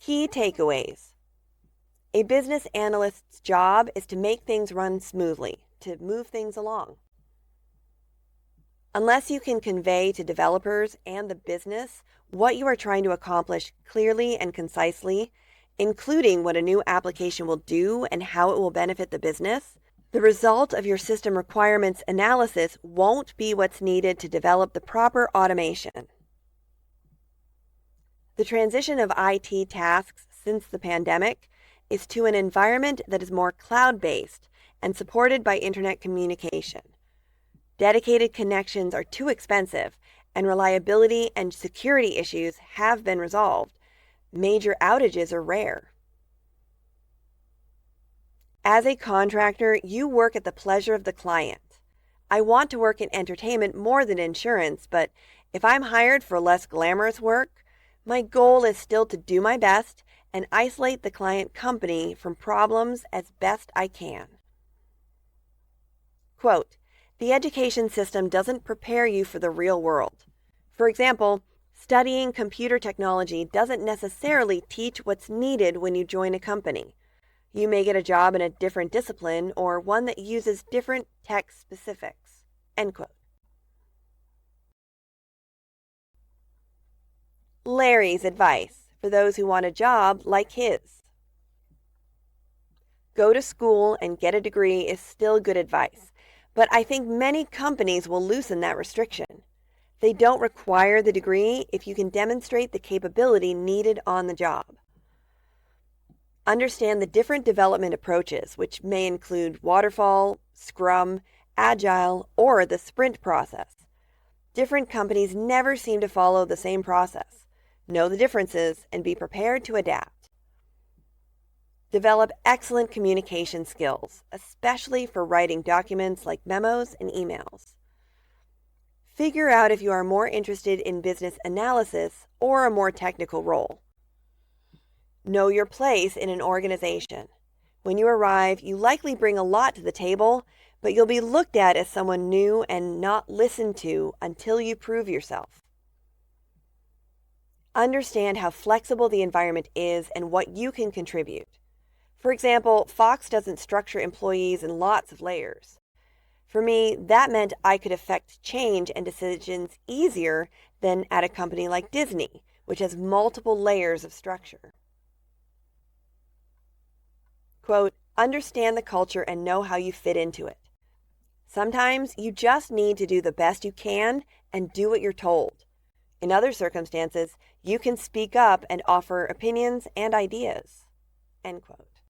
Key takeaways. A business analyst's job is to make things run smoothly, to move things along. Unless you can convey to developers and the business what you are trying to accomplish clearly and concisely, including what a new application will do and how it will benefit the business, the result of your system requirements analysis won't be what's needed to develop the proper automation. The transition of IT tasks since the pandemic is to an environment that is more cloud-based and supported by internet communication. Dedicated connections are too expensive, and reliability and security issues have been resolved. Major outages are rare. As a contractor, you work at the pleasure of the client. I want to work in entertainment more than insurance, but if I'm hired for less glamorous work, my goal is still to do my best and isolate the client company from problems as best I can. Quote, the education system doesn't prepare you for the real world. For example, studying computer technology doesn't necessarily teach what's needed when you join a company. You may get a job in a different discipline or one that uses different tech specifics. End quote. Larry's advice for those who want a job like his. Go to school and get a degree is still good advice, but I think many companies will loosen that restriction. They don't require the degree if you can demonstrate the capability needed on the job. Understand the different development approaches, which may include waterfall, Scrum, Agile, or the sprint process. Different companies never seem to follow the same process. Know the differences and be prepared to adapt. Develop excellent communication skills, especially for writing documents like memos and emails. Figure out if you are more interested in business analysis or a more technical role. Know your place in an organization. When you arrive, you likely bring a lot to the table, but you'll be looked at as someone new and not listened to until you prove yourself. Understand how flexible the environment is and what you can contribute. For example, Fox doesn't structure employees in lots of layers. For me, that meant I could affect change and decisions easier than at a company like Disney, which has multiple layers of structure. Quote, understand the culture and know how you fit into it. Sometimes you just need to do the best you can and do what you're told. In other circumstances, you can speak up and offer opinions and ideas. End quote.